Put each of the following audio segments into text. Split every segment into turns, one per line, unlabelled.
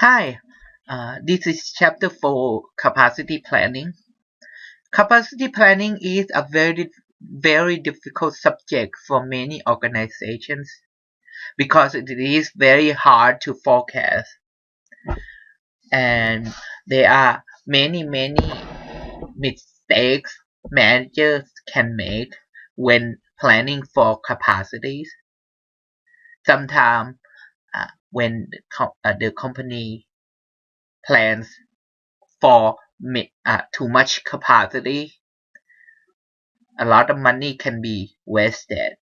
Hi, this is chapter 4 capacity planning. Capacity planning is a very difficult subject for many organizations because it is very hard to forecast, and there are many mistakes managers can make when planning for capacities. Sometimes when the company plans for too much capacity, a lot of money can be wasted,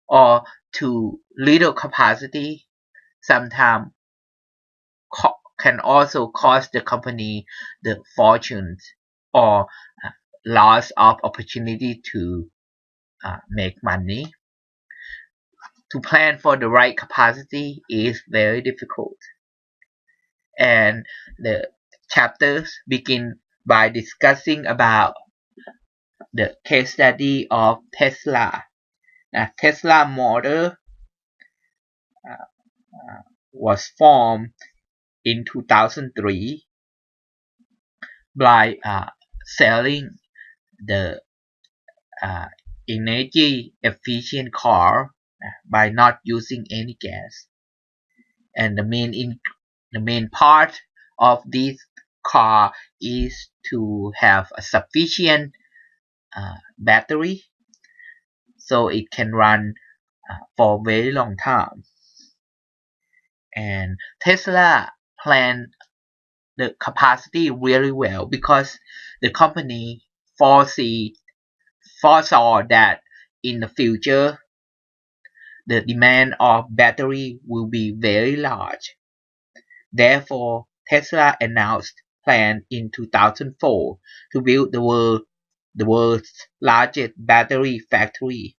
or too little capacity sometimes can also cost the company the fortunes or loss of opportunity to make money. To plan for the right capacity is very difficult, and the chapters begin by discussing about the case study of Tesla. Tesla Motor was formed in 2003 by selling the uh, energy efficient car by not using any gas, and the main part of this car is to have a sufficient battery so it can run for a very long time. And Tesla planned the capacity really well because the company foresaw that in the future the demand of battery will be very large. Therefore, Tesla announced plan in 2004 to build the world's largest battery factory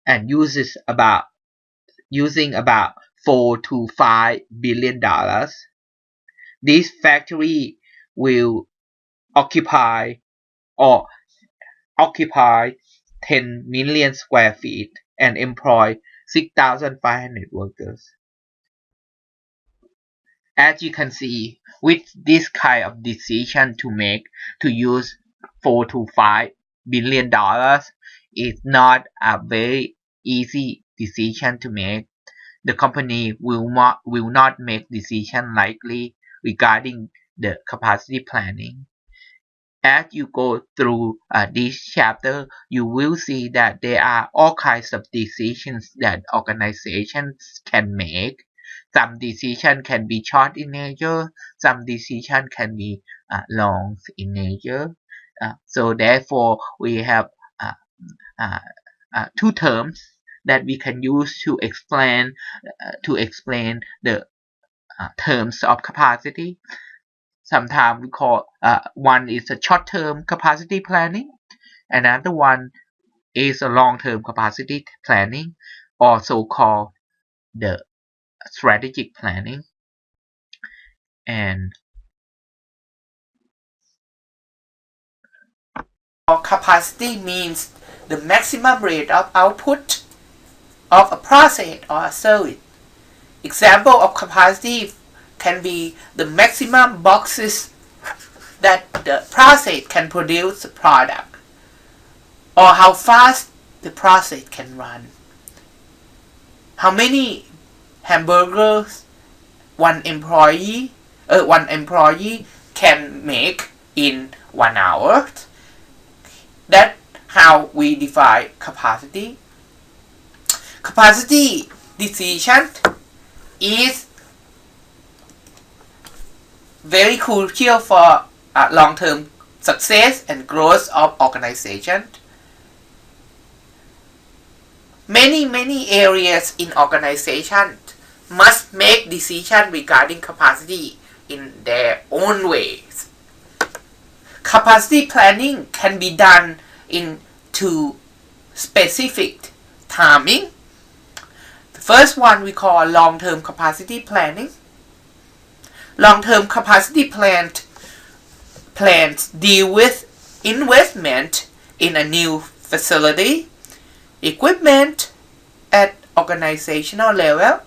and using about $4 to $5 billion. This factory will occupy or occupy 10 million square feet and employ 6,500 workers. As you can see, with this kind of decision to make to use $4 to $5 billion is not a very easy decision to make. The company will not make decision lightly regarding the capacity planning. As you go through this chapter, you will see that there are all kinds of decisions that organizations can make. Some decision can be short in nature, some decision can be long in nature. So therefore, we have uh, uh, two terms that we can use to explain the terms of capacity. Sometimes we call one is a short-term capacity planning, another one is a long-term capacity planning, also called the strategic planning. And capacity means the maximum rate of output of a process or a service. Example of capacity can be the maximum boxes that the process can produce the product, or how fast the process can run. How many hamburgers one employee can make in 1 hour. That's how we define capacity. Capacity decision is very crucial for long-term success and growth of organization. Many areas in organization must make decisions regarding capacity in their own ways. Capacity planning can be done in two specific timing. The first one we call long-term capacity planning. Long-term capacity plans deal with investment in a new facility, equipment at organizational level,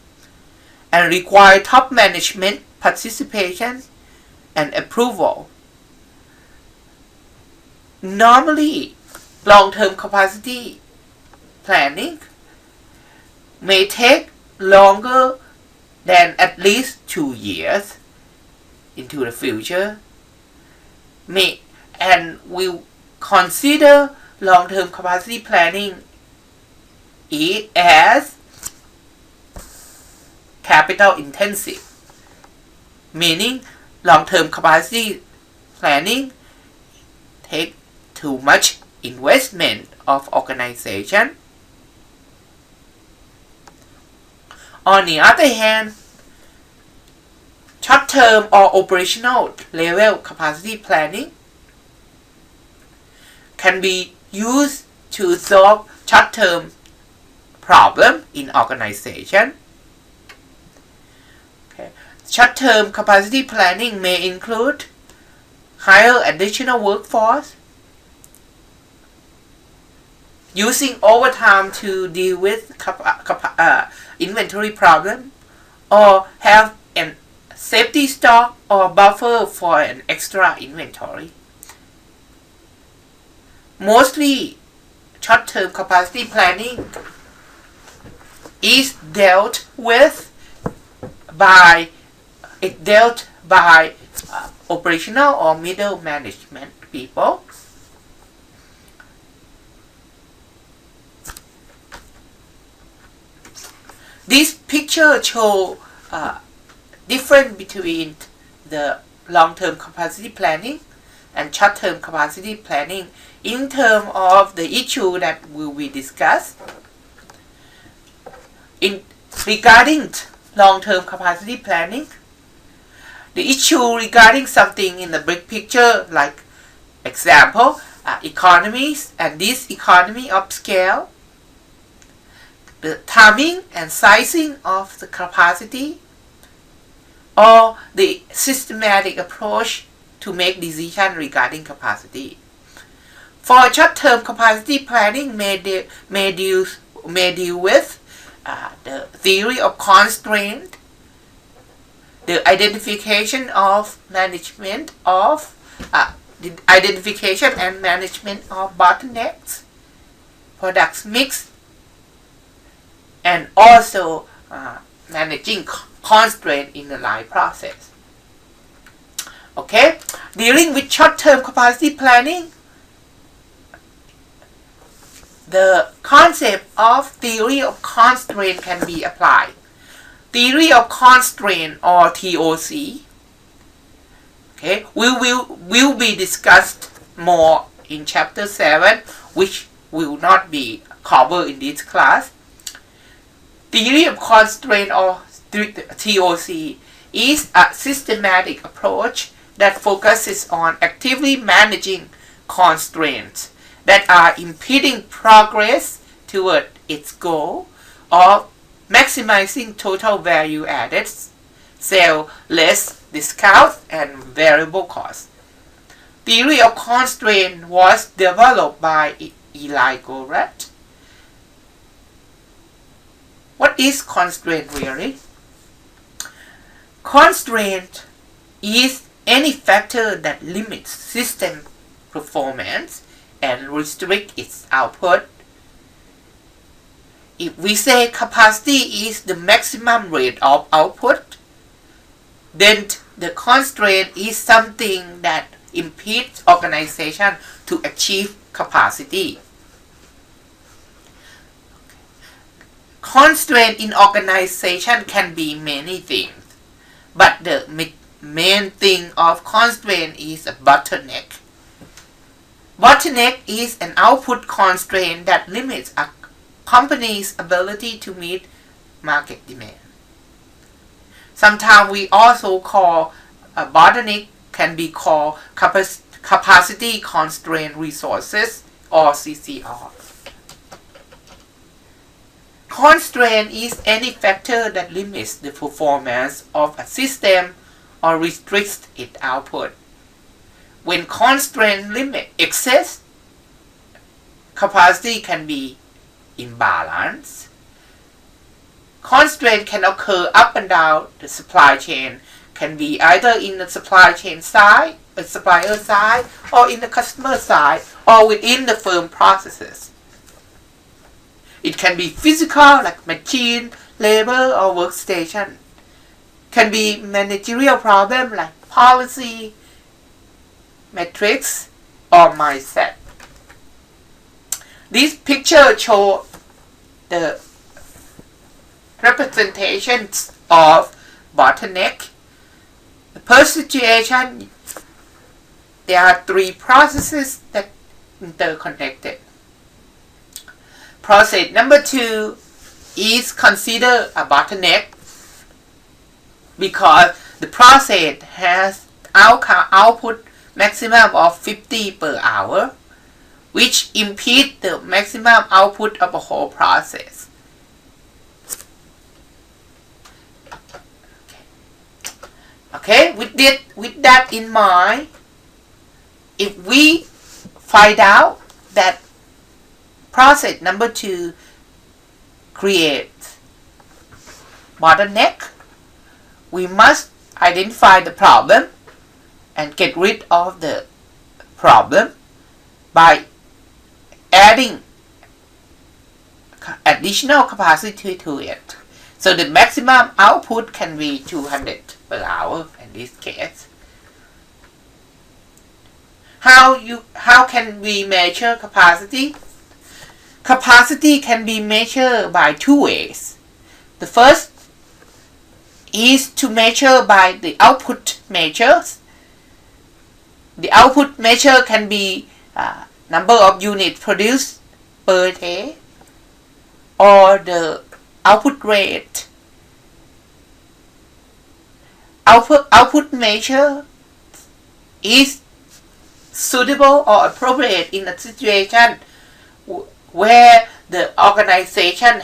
and require top management participation and approval. Normally, long-term capacity planning may take longer than at least 2 years into the future, and will consider long-term capacity planning as capital intensive, meaning long-term capacity planning take too much investment of organization. On the other hand, short-term or operational level capacity planning can be used to solve short-term problem in organization. Okay. Short-term capacity planning may include hire additional workforce, using overtime to deal with inventory problem, or have a safety stock or buffer for an extra inventory. Mostly, short-term capacity planning is dealt by operational or middle management people. This picture shows difference between the long-term capacity planning and short-term capacity planning in terms of the issue that will be discussed. Regarding long-term capacity planning, the issue regarding something in the big picture, like example, economies and this economy of scale, the timing and sizing of the capacity, or the systematic approach to make decisions regarding capacity. For short-term capacity planning may deal with the theory of constraint, the identification and management of bottlenecks, product mix, and also managing constraint in the line process. Okay, dealing with short-term capacity planning, the concept of theory of constraint can be applied. Theory of constraint, or TOC, okay, will be discussed more in chapter 7, which will not be covered in this class. Theory of constraint, or TOC, is a systematic approach that focuses on actively managing constraints that are impeding progress toward its goal of maximizing total value added, sell less discount, and variable cost. Theory of constraint was developed by Eli Goldratt. What is constraint really? Constraint is any factor that limits system performance and restricts its output. If we say capacity is the maximum rate of output, then the constraint is something that impedes organization to achieve capacity. Constraint in organization can be many things, but the main thing of constraint is a bottleneck. Bottleneck is an output constraint that limits a company's ability to meet market demand. Sometimes we also call a bottleneck can be called capacity constraint resources, or CCR. Constraint is any factor that limits the performance of a system or restricts its output. When constraint limit exists, capacity can be imbalanced. constraint can occur up and down the supply chain, can be either in the supply chain side, the supplier side, or in the customer side, or within the firm processes. It can be physical, like machine, labor, or workstation. Can be managerial problem like policy, metrics, or mindset. This picture shows the representations of bottleneck. The first situation, there are three processes that interconnected. Process number 2 is considered a bottleneck because the process has output maximum of 50 per hour, which impedes the maximum output of the whole process. Okay, with that in mind, if we find out that process number 2 creates bottleneck, we must identify the problem and get rid of the problem by adding additional capacity to it. So the maximum output can be 200 per hour in this case. How can we measure capacity? Capacity can be measured by 2 ways. The first is to measure by the output measures. The output measure can be number of units produced per day or the output rate. Output measure is suitable or appropriate in a situation where the organization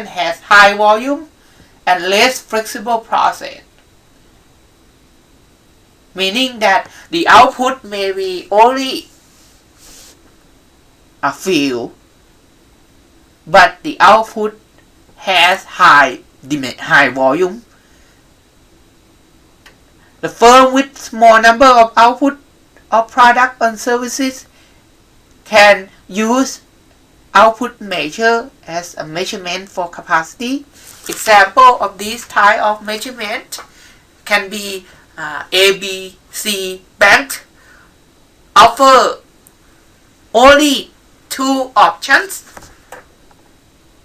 has high volume and less flexible process, meaning that the output may be only a few, but the output has high volume. The firm with small number of output of product and services can use output measure as a measurement for capacity. Example of this type of measurement can be ABC Bank offer only 2 options,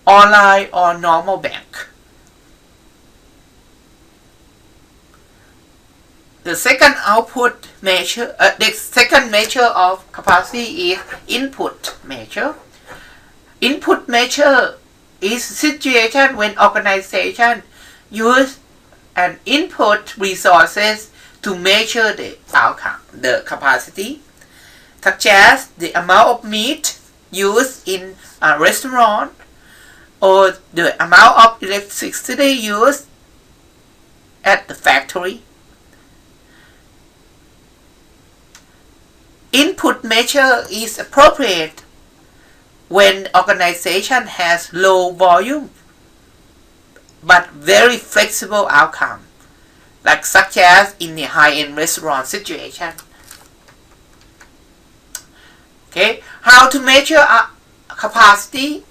online or normal bank. The second output measure, the second measure of capacity is input measure. Input measure is a situation when organization use and input resources to measure the outcome, the capacity, such as the amount of meat used in a restaurant or the amount of electricity used at the factory. Input measure is appropriate when organization has low volume but very flexible outcome, like such as in the high-end restaurant situation. Okay, how to measure capacity?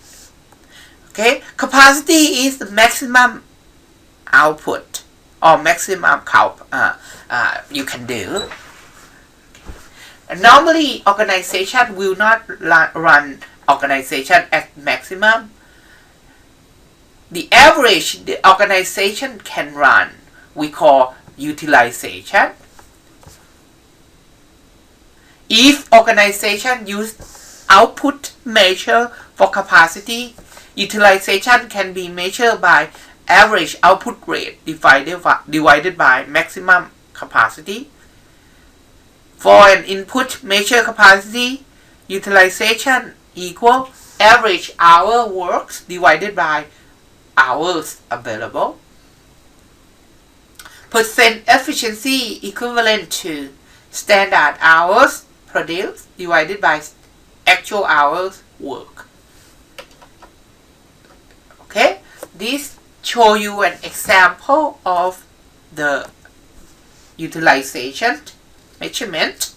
Okay, capacity is the maximum output or maximum you can do. Normally, organization will not run organization at maximum. The average the organization can run, we call utilization. If organization use output measure for capacity, utilization can be measured by average output rate divided by maximum capacity. For an input measure capacity, utilization equal average hour works divided by hours available. Percent efficiency equivalent to standard hours produced divided by actual hours work. Okay, this show you an example of the utilization measurement.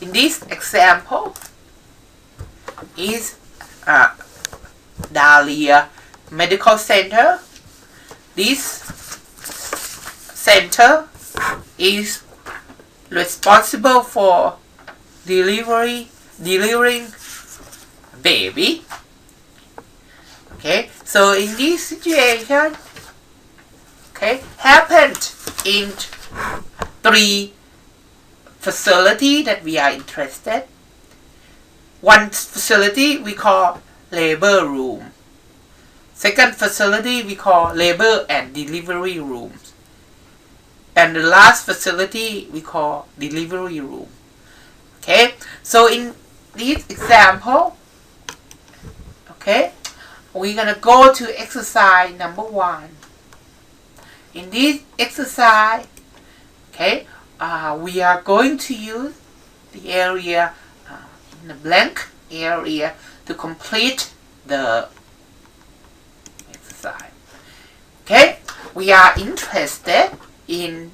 In this example is Dahlia Medical Center. This center is responsible for delivering baby. Okay, so in this situation, okay, happened in 3 facilities that we are interested. One facility we call labor room. Second facility we call labor and delivery rooms. And the last facility we call delivery room. Okay, so in this example, okay, we're gonna go to exercise number 1. In this exercise, okay, we are going to use the area in the blank area to complete the exercise. Okay, we are interested in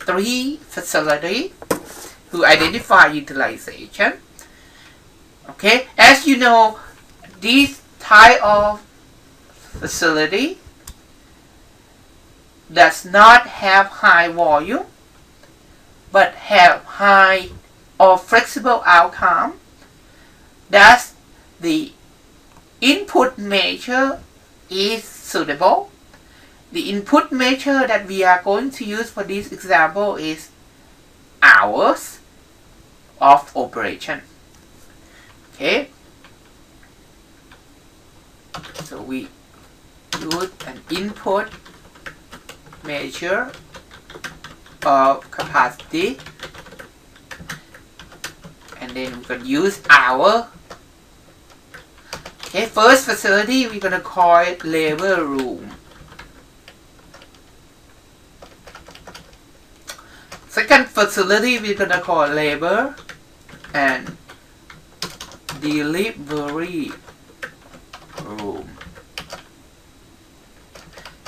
3 facilities who identify utilization. Okay, as you know, this type of facility does not have high volume but have high or flexible outcome. Thus, the input measure is suitable. The input measure that we are going to use for this example is hours of operation. Okay, so we use an input measure of capacity, and then we can use hour. Okay, first facility we're gonna call it labor room. Second facility we're gonna call labor and delivery room.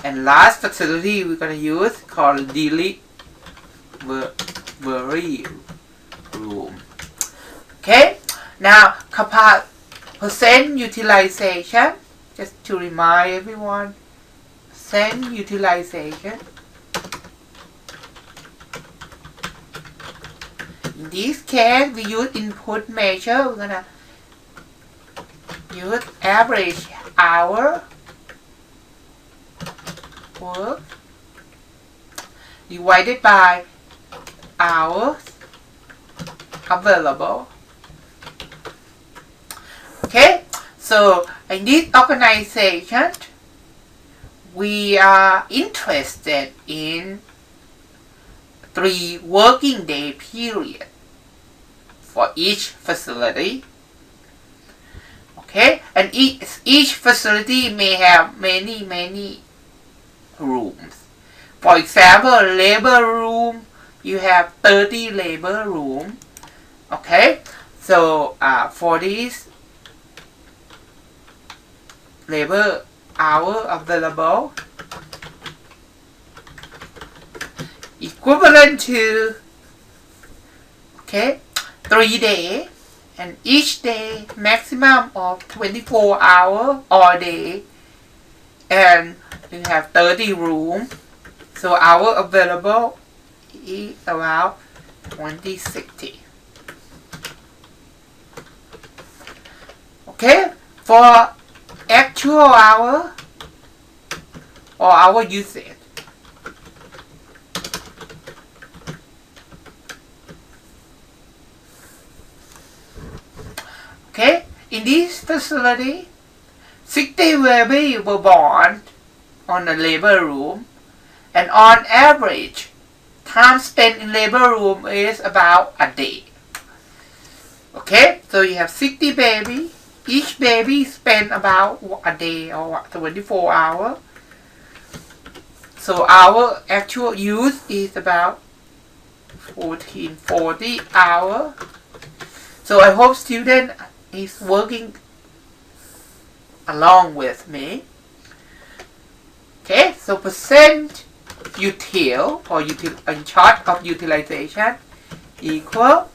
And last facility we're gonna use called delivery room. Okay, now percent utilization, just to remind everyone, percent utilization. In this case, we use input measure. We're gonna use average hour work divided by hours available. Okay, so in this organization, we are interested in 3 working day period for each facility. Okay, and each facility may have many rooms. For example, labor room, you have 30 labor room. Okay, so for this labor hour available equivalent to 3 days, and each day maximum of 24 hours all day, and you have 30 rooms, so hour available is about 2060. Okay, for actual hour or hour usage, okay, in this facility, 60 babies were born on the labor room, and on average, time spent in labor room is about a day. Okay, so you have 60 babies. Each baby spend about a day or 24 hours. So our actual use is about 1440 hours. So I hope student is working along with me. so percent util or in short of utilization equal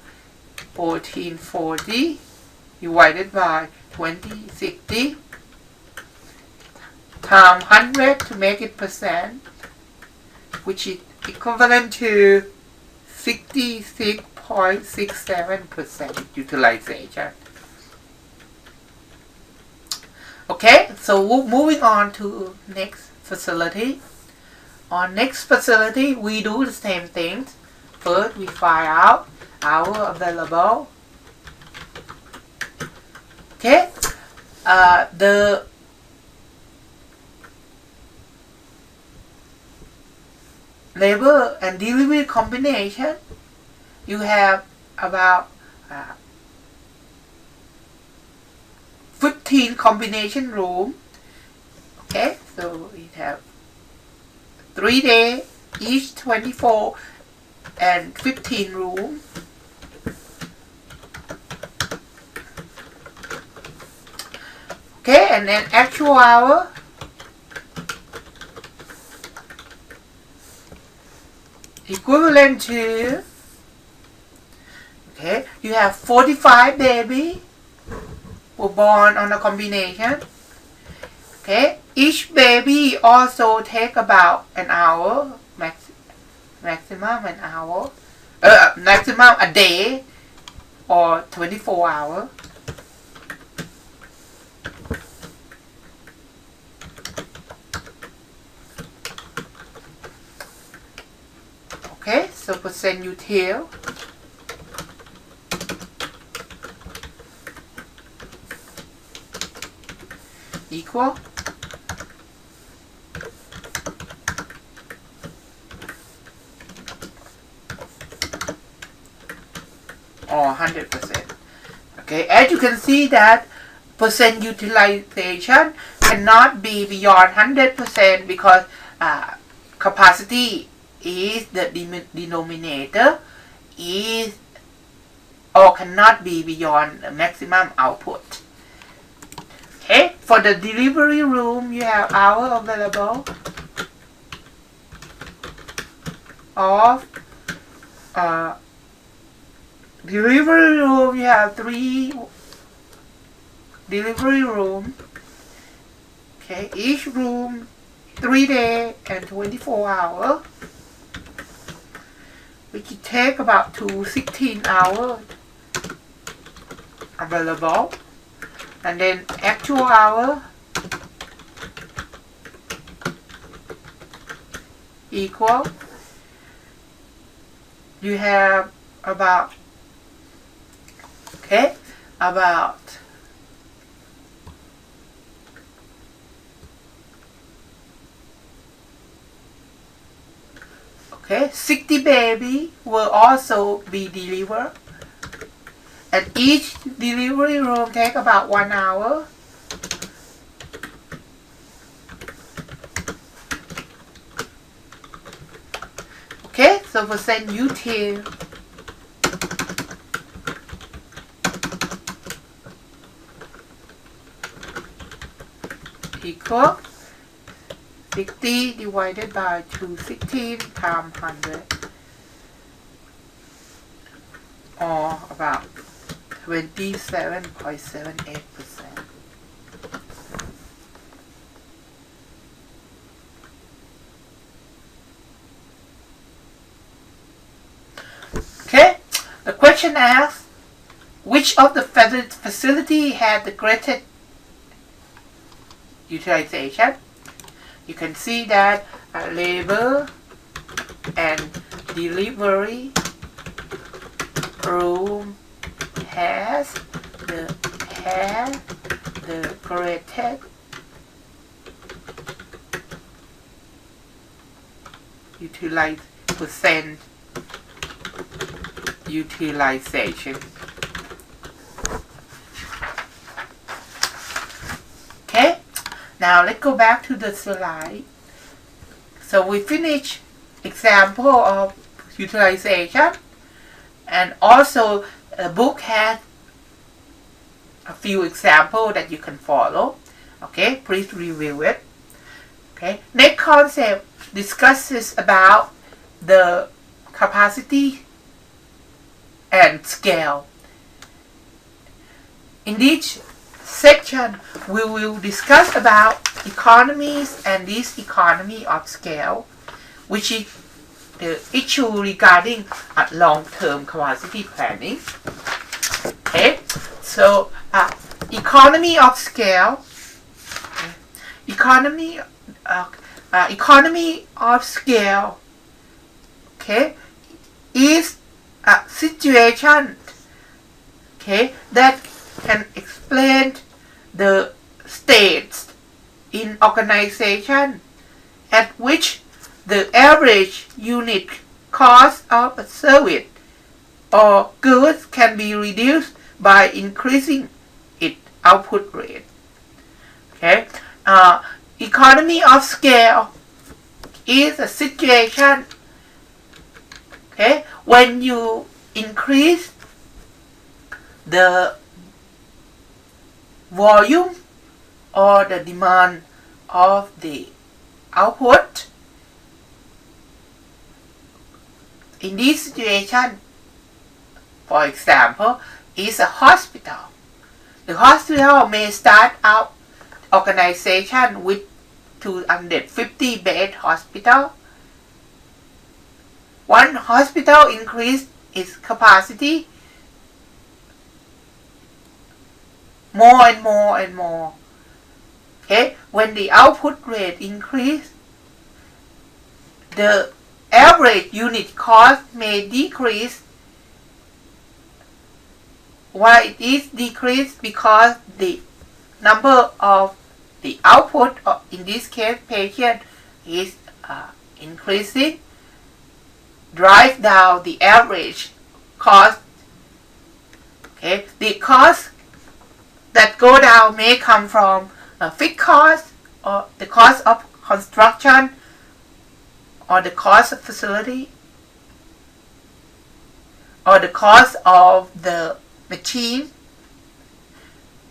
1440 divided by 2060 times 100 to make it percent, which is equivalent to 66.67% utilization. Okay, so moving on to next facility. On next facility, we do the same things. First, we find out hour available. Okay, the labor and delivery combination, you have about 15 combination room. Okay, so we have 3 days, each 24 and 15 room. Okay, and then actual hour equivalent to, okay, you have 45 baby were born on a combination. Okay, each baby also take about an hour, maximum an hour, maximum a day or 24 hours. Okay, so percent util equal or 100%. Okay, as you can see that percent utilization cannot be beyond 100% because capacity is the denominator is or cannot be beyond the maximum output. Okay, for the delivery room you have hour available of delivery room, you have 3 delivery room. Okay, each room 3 days and 24 hours, which will take about 16 hours available, and then actual hour equal, you have about, okay, about okay, 60 baby will also be delivered, and each delivery room take about 1 hour. Okay, so percent util equal 60 divided by 216 times 100, or about 27.78%. Okay, the question asks, which of the facility had the greatest utilization? You can see that labor and delivery room has the greatest percent utilization. Okay, now let's go back to the slide. So we finish example of utilization, and also the book has a few examples that you can follow. Okay, please review it. Okay, next concept discusses about the capacity and scale. In this section, we will discuss about economies and this economy of scale, which is the issue regarding long-term capacity planning. Okay, so economy of scale. Economy of scale, okay, is a situation, okay, that can explain the states in organization at which the average unit cost of a service or goods can be reduced by increasing its output rate. Okay. Economy of scale is a situation, okay, when you increase the volume or the demand of the output. In this situation, for example, is a hospital. The hospital may start out organization with 250 bed hospital. One hospital increased its capacity more and more and more. Okay, when the output rate increase, the average unit cost may decrease. Why it is decreased? Because the number of the output, in this case patient, is increasing, drive down the average cost. Okay, the cost that go down may come from fixed cost, or the cost of construction, or the cost of facility, or the cost of the machine.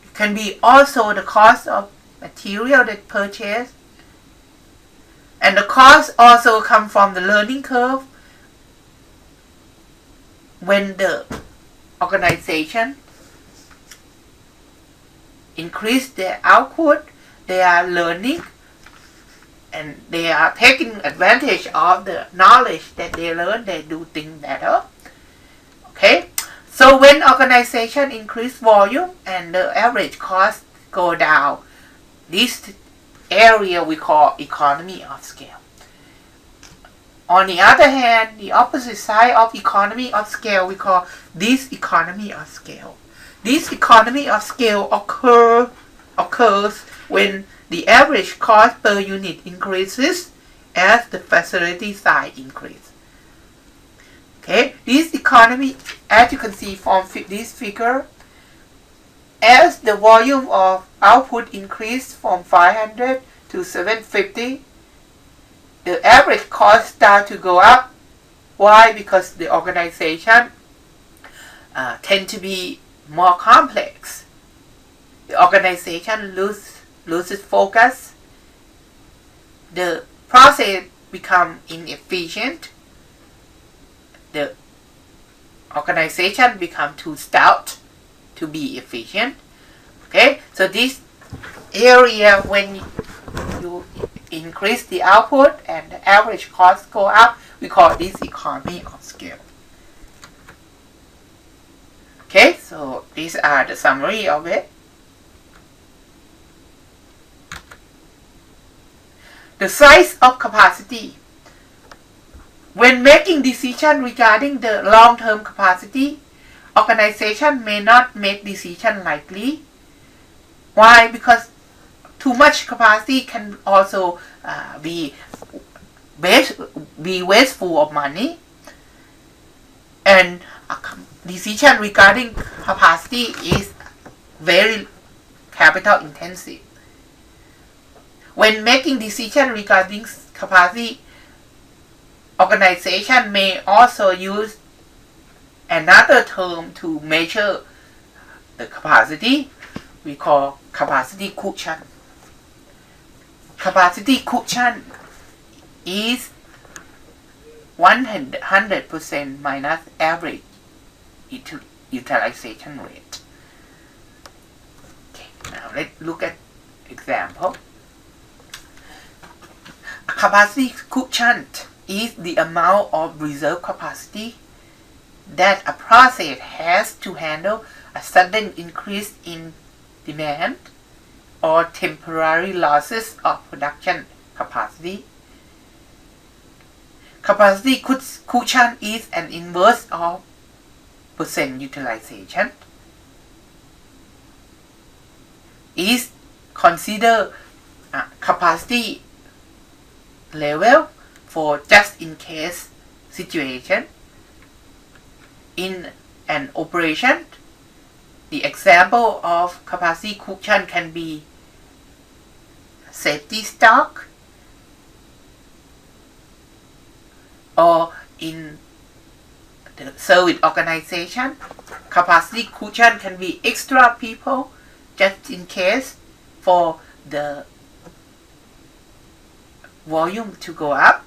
It can be also the cost of material that purchased, and the cost also come from the learning curve. When the organization increase their output, they are learning and they are taking advantage of the knowledge that they learn. They do things better. Okay, so when organization increase volume and the average cost go down, this area we call economy of scale. On the other hand, the opposite side of economy of scale we call diseconomy of scale. This economy of scale occurs when the average cost per unit increases as the facility size increases. Okay, this economy, as you can see from this figure, as the volume of output increased from 500 to 750, the average cost start to go up. Why? Because the organization tend to be more complex. The organization loses focus. The process become inefficient. The organization become too stout to be efficient. Okay, so this area, when you increase the output and the average cost go up, we call this economy of scale. Okay, so these are the summary of it. The size of capacity. When making decision regarding the long-term capacity, organization may not make decision lightly. Why? Because too much capacity can also be wasteful of money, and decision regarding capacity is very capital intensive. When making decision regarding capacity, organization may also use another term to measure the capacity. We call capacity cushion. capacity cushion is 100% minus average utilization rate. Okay, now let's look at example. A capacity cushion is the amount of reserve capacity that a process has to handle a sudden increase in demand or temporary losses of production capacity. Capacity cushion is an inverse of percent utilization. Is considered a capacity level for just in case situation. In an operation, the example of capacity cushion can be safety stock, or in the service organization, capacity cushion can be extra people just in case for the volume to go up.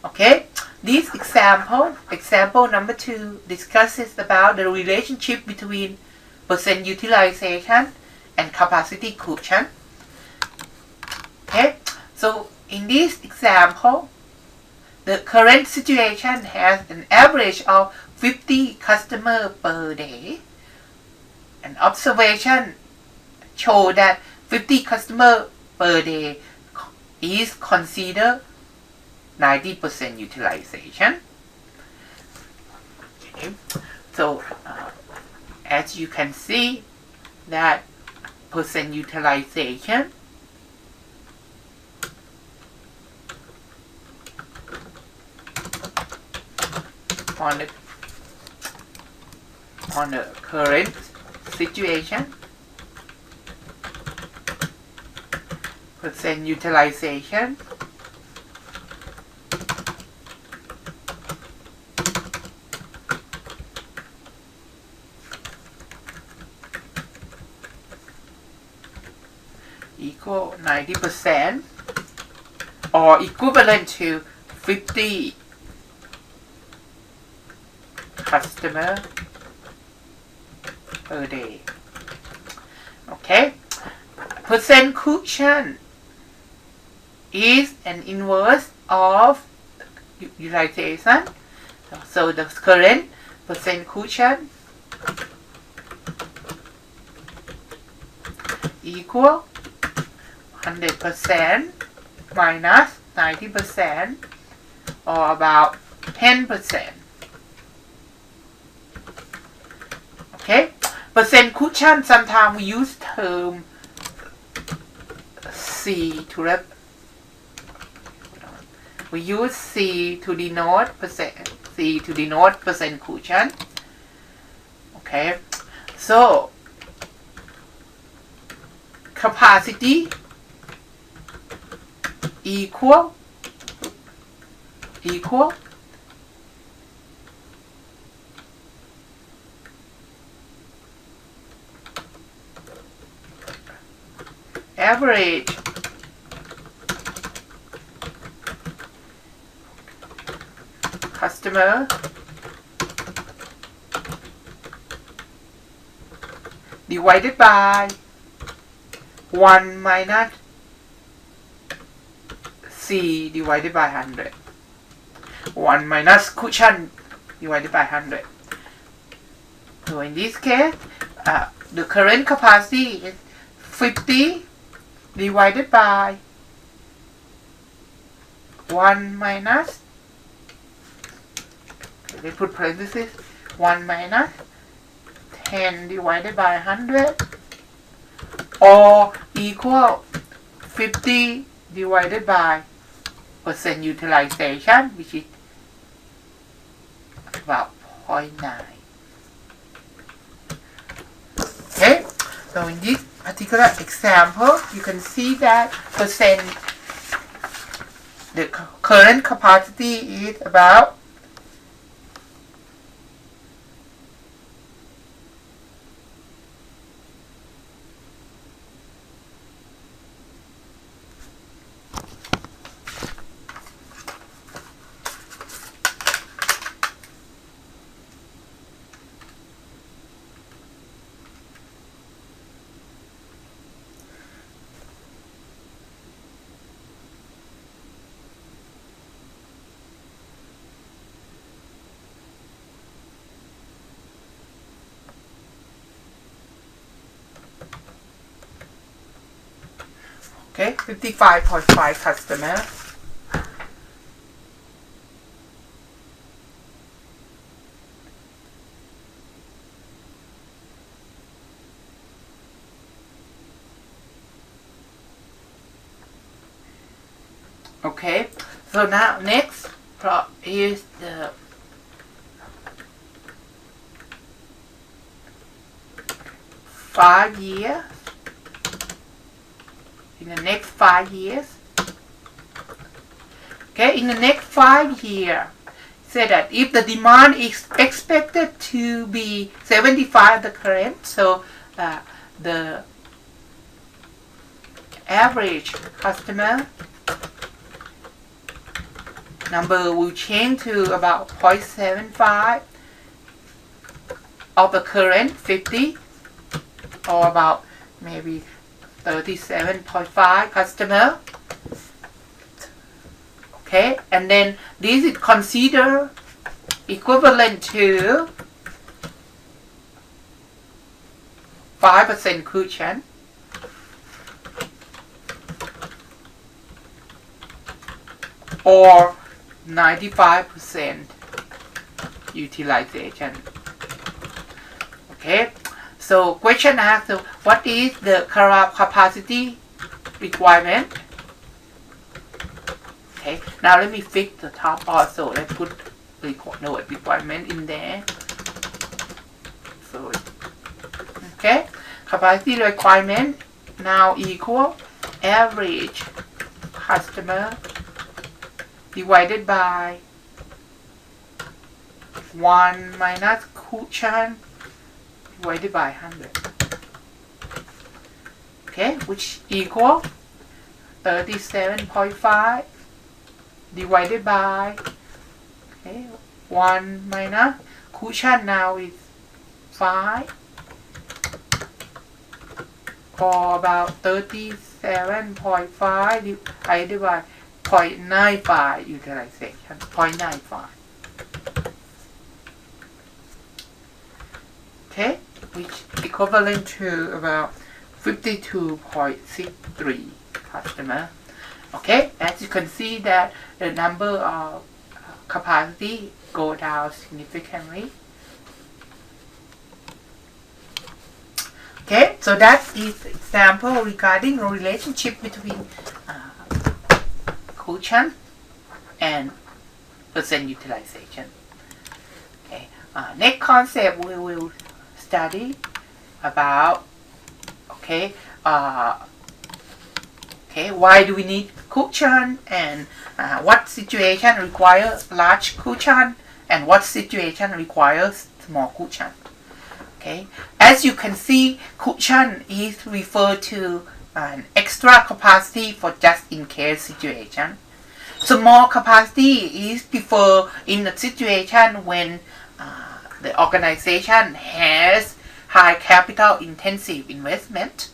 Okay, this example number 2 discusses about the relationship between percent utilization and capacity cushion. Okay, so in this example, the current situation has an average of 50 customers per day. An observation shows that 50 customers per day is considered 90% utilization. Okay. So as you can see that percent utilization on the current situation, percent utilization equal 90% or equivalent to 50 customer per day. Okay, percent cushion is an inverse of utilization. So the current percent cushion equal 100% minus 90% or about 10%. Okay, percent cushion, sometimes we use term C to we use C to denote percent cushion. Okay, so capacity equal average customer divided by 1 minus C divided by 100. 1 minus cushion divided by 100. So in this case, the current capacity is 50 divided by 1 minus, we put parentheses, 1 minus 10 divided by 100 or equal 50 divided by percent utilization, which is about 0.9. Okay, so in this particular example, you can see that the current capacity is about 0.9 Okay, 55.5 customer. Okay, so now next is the five-year. In the next 5 years. Okay, in the next 5 years, say that if the demand is expected to be 75 the current, so the average customer number will change to about 0.75 of the current 50, or about maybe 37.5 customer. Okay, and then this is considered equivalent to 5% cushion, or 95% utilization. Okay, so question asked, what is the capacity requirement? Okay, now let me fix the top also. Let's put no requirement in there. So, okay, capacity requirement now equal average customer divided by 1 minus cushion divided by 100. Okay, which equal 37.5 divided by 1 minus cushion now is 5, or about 37.5 divided by 0.95 utilization, 0.95. Okay, which equivalent to about 52.63 customer. Okay, as you can see that the number of capacity go down significantly. Okay, so that is example regarding the relationship between cushion and percent utilization. Okay, next concept we will study about why do we need cushion, and what situation requires large cushion and what situation requires small cushion. Okay, as you can see, cushion is referred to an extra capacity for just in case situation. Small capacity is preferred in a situation when the organization has high capital intensive investment.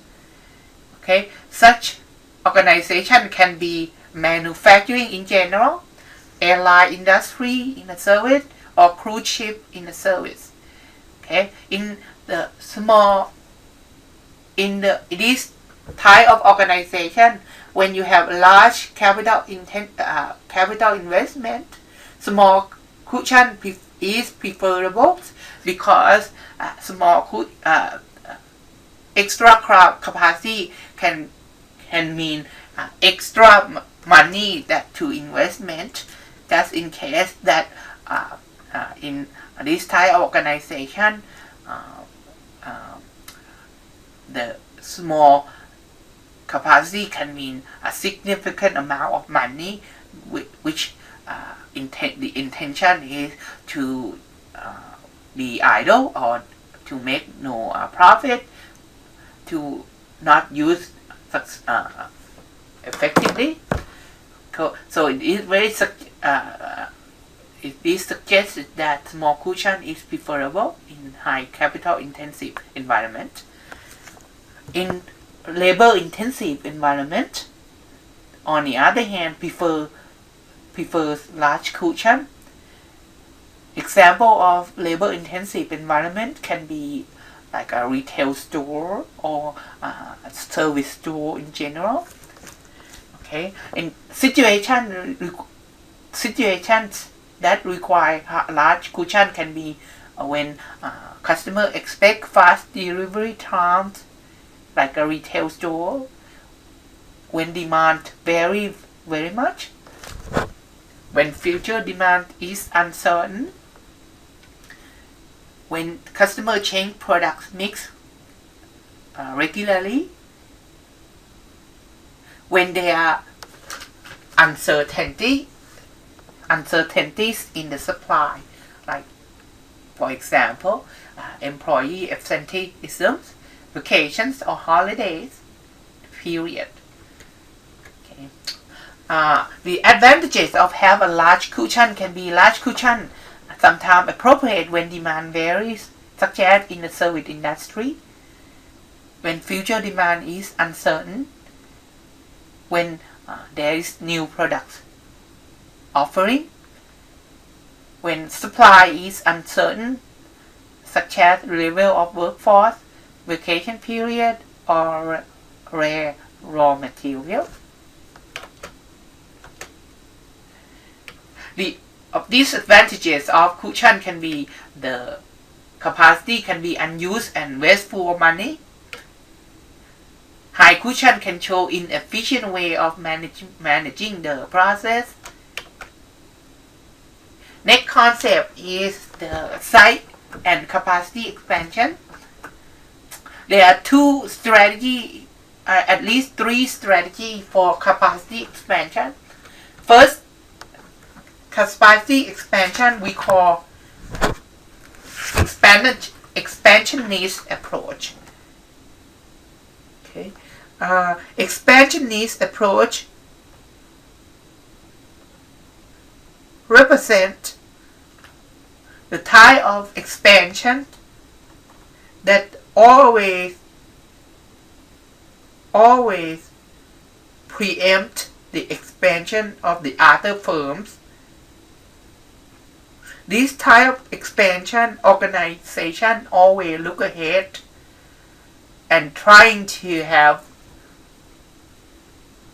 Okay, such organization can be manufacturing in general, airline industry in the service, or cruise ship in the service. Okay, in this type of organization, when you have large capital investment, small cushion is preferable, because small extra capacity can mean extra money that to investment, just in case that in this type of organization the small capacity can mean a significant amount of money, which the intention is to be idle or to make no profit, to not use effectively. So it is very it suggests that small cushion is preferable in high capital intensive environment. In labor intensive environment, on the other hand, prefers large cushion. Example of labor intensive environment can be like a retail store or a service store in general. Okay, in situations that require a large cushion can be when customer expect fast delivery times, like a retail store, when demand vary very much, when future demand is uncertain, when customer change product mix regularly, when there are uncertainties in the supply, like for example, employee absenteeism, vacations or holidays period. Okay. The advantages of have a large cushion can be large cushion sometimes appropriate when demand varies, such as in the service industry, when future demand is uncertain, when there is new products offering, when supply is uncertain, such as level of workforce, vacation period, or rare raw material. The disadvantages of cushion can be the capacity can be unused and wasteful money. High cushion can show inefficient way of managing the process. Next concept is the size and capacity expansion. There are two strategies, at least three strategies for capacity expansion. First, capacity expansion we call expansionist approach. Okay, expansionist approach represent the type of expansion that always preempt the expansion of the other firms. This type of expansion organization always look ahead and trying to have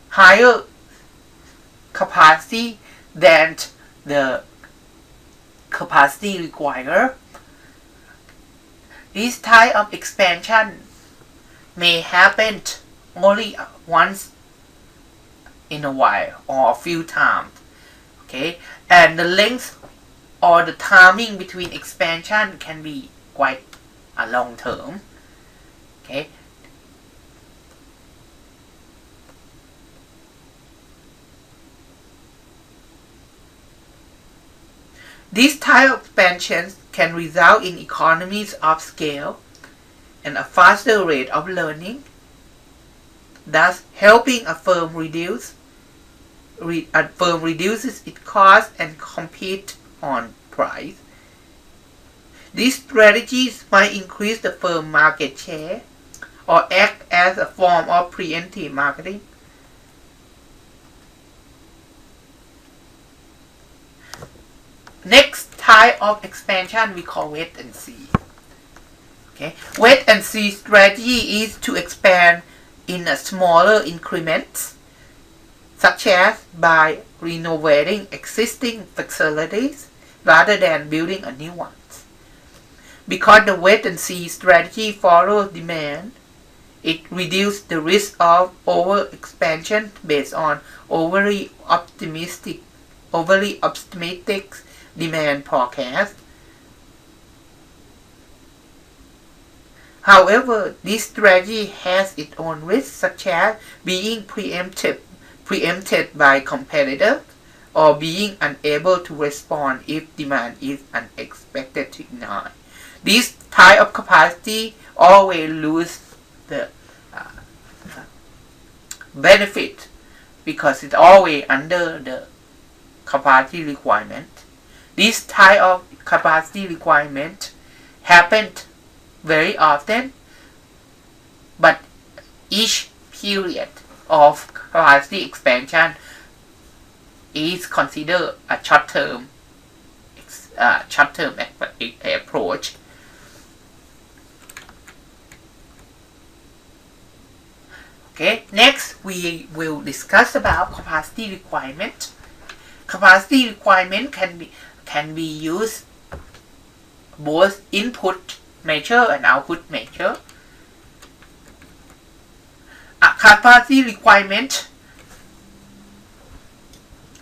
higher capacity than the capacity required. This type of expansion may happen only once in a while or a few times. Okay, and the length or the timing between expansion can be quite a long term. Okay. This type of expansion can result in economies of scale and a faster rate of learning, thus helping a firm reduces its cost and compete on price. These strategies might increase the firm market share or act as a form of preemptive marketing. Next type of expansion we call wait and see. Okay, wait and see strategy is to expand in a smaller increments, such as by renovating existing facilities rather than building a new ones. Because the wait and see strategy follows demand, it reduces the risk of over expansion based on overly optimistic demand forecast. However, this strategy has its own risks, such as being preempted by competitors or being unable to respond if demand is unexpected to ignite. This type of capacity always lose the benefit because it's always under the capacity requirement. This type of capacity requirement happens very often, but each period of capacity expansion is considered a short-term approach. Okay, next we will discuss about capacity requirement. Capacity requirement can be used both input measure and output measure. A capacity requirement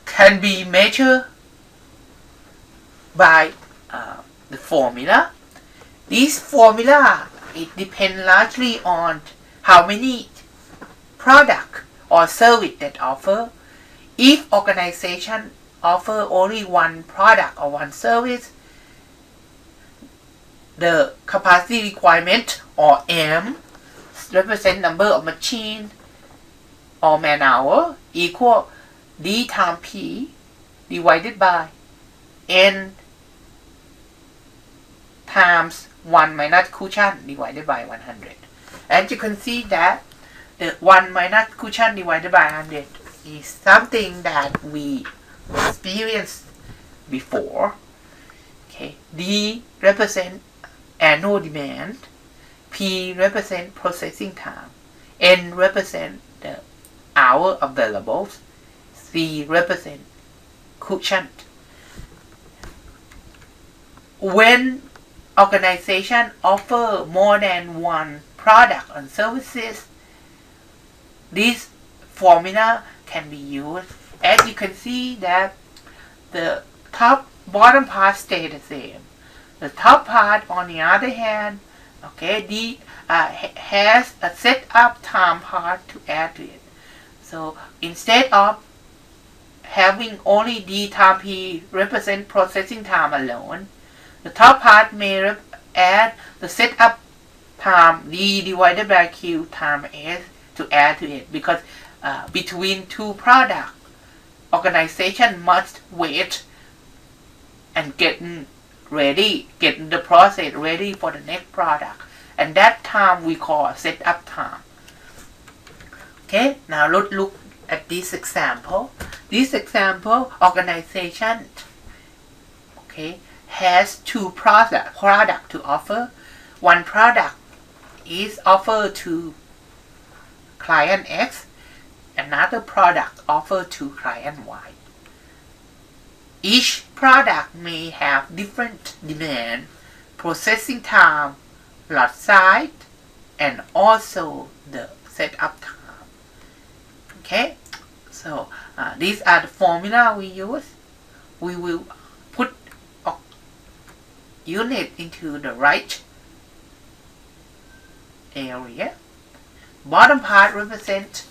can be measured by the formula. This formula, it depends largely on how many product or service that offer. If organization offer only one product or one service, the capacity requirement, or M, represent number of machine or man hour, equal D times P divided by N times 1 minus cushion divided by 100. And you can see that the 1 minus cushion divided by 100 is something that we experienced before. Okay, D represent annual demand, P represent processing time, N represent the hour available, C represent cushion. When organization offer more than one product and services, this formula can be used. As you can see that the bottom part stay the same. The top part, on the other hand, okay, has a setup time part to add to it. So instead of having only D times P represent processing time alone, the top part may add the setup time D divided by Q times S to add to it, because between two products, organization must wait and getting the process ready for the next product, and that time we call setup time. Okay, now let's look at this example. This example, organization, okay, has two product to offer. One product is offered to client X, another product offered to client Y. Each product may have different demand, processing time, lot size, and also the setup time. Okay, so these are the formula we use. We will put unit into the right area. Bottom part represents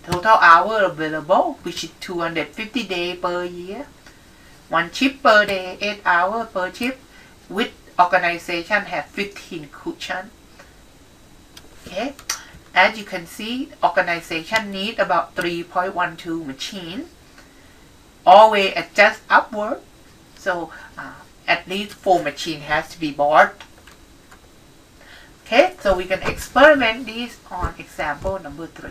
total hour available, which is 250 days per year. One shift per day, 8 hours per shift, with organization have 15 cushion. Okay, as you can see, organization need about 3.12 machine. Always adjust upward, so at least 4 machine has to be bought. Okay, so we can experiment this on example number 3.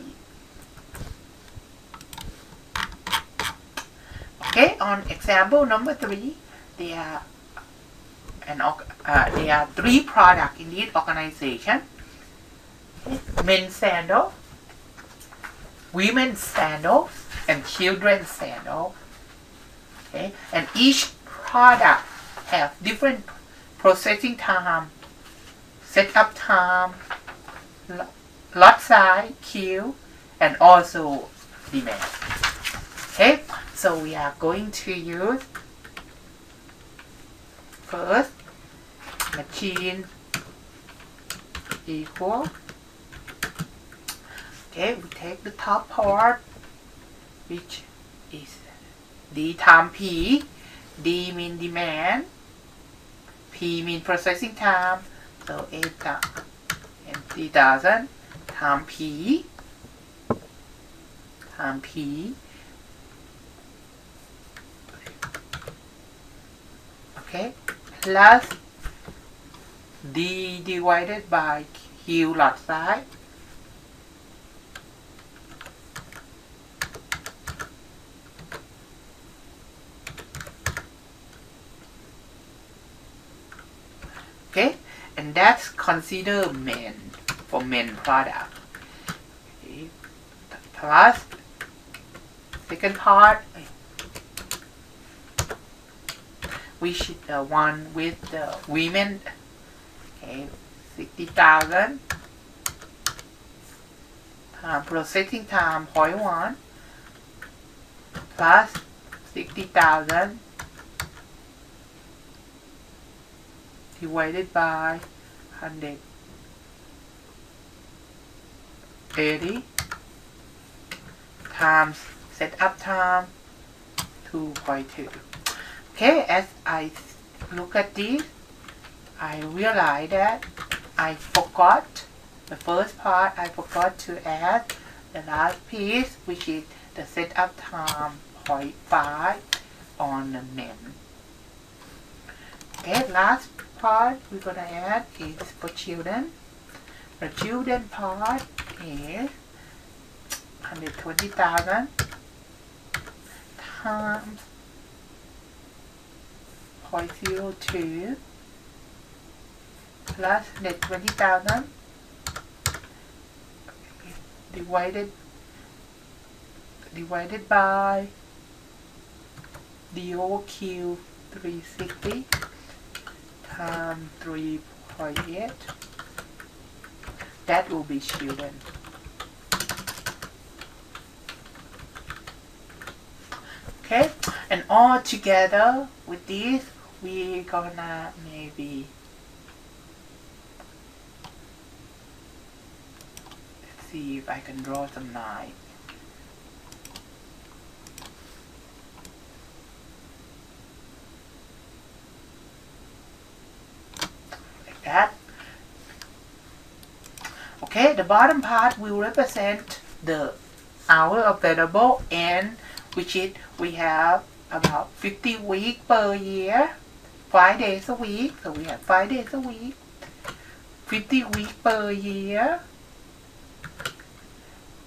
Okay, on example number 3, there are 3 products in this organization. Men's sandal, women's sandal, and children's sandal. Okay, and each product have different processing time, setup time, lot size, queue, and also demand. Okay, so we are going to use first machine equal. Okay, we take the top part, which is D times P. D mean demand, P mean processing time, so 30,000 times P times P. Okay, plus D divided by Q lot size. Okay, and that's considered men for men product. Okay. plus second part, which is the one with the women. Okay, 60,000 processing time 0.1 plus 60,000 divided by 180 times setup time 2.2. Okay, as I look at this, I realized that I forgot the first part. I forgot to add the last piece, which is the setup time 0.5 on the MEM. Okay, last part we're gonna add is for children. The children part is 120,000 times 0.02 plus net 20,000 divided by DOQ 360 times 3.8. That will be children. Okay, and all together with this, we're gonna maybe, let's see if I can draw some lines. Like that. Okay, the bottom part will represent the hour available, and which is we have about 50 weeks per year, 5 days a week. So we have 5 days a week, 50 weeks per year.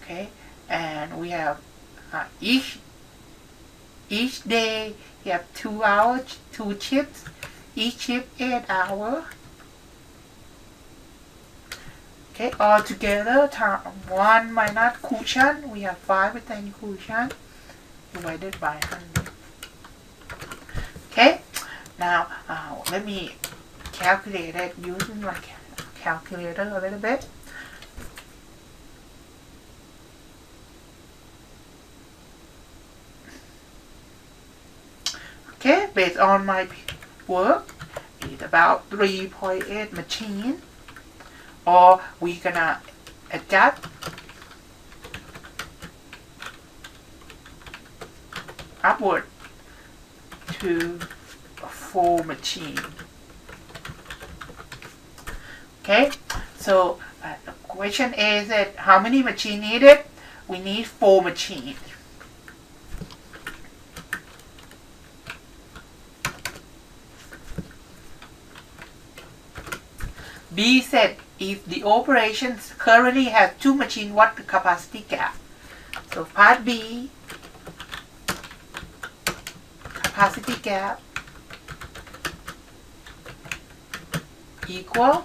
Okay, and we have each day you have 2 hours, 2 shifts, each shift 8 hours. Okay, all together, 1 minus cushion, we have 5% cushion divided by 100. Okay, now let me calculate it using my calculator a little bit. Okay, based on my work, it's about 3.8 machine, or we're gonna adjust upward to 4 machine. Okay, so the question is that how many machine needed? We need 4 machines. B said if the operations currently has 2 machines, what the capacity gap? So part B, capacity gap equal,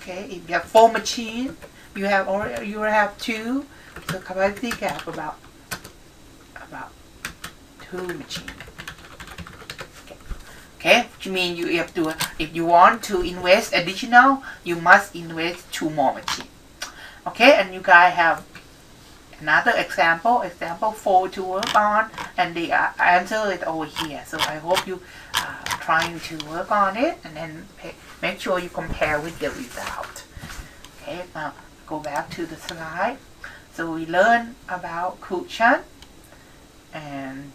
okay, if you have 4 machines, you have 2, so capacity gap about 2 machines. Okay, which means you have to, if you want to invest additional, you must invest 2 more machines. Okay, and you guys have another example 4 to work on, and the answer is over here. So I hope you trying to work on it, and then make sure you compare with the result. Okay, now go back to the slide. So we learned about cushion, and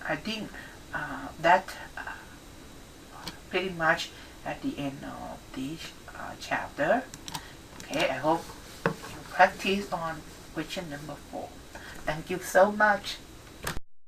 I think that pretty much at the end of this chapter. Okay, I hope you practice on question number 4. Thank you so much.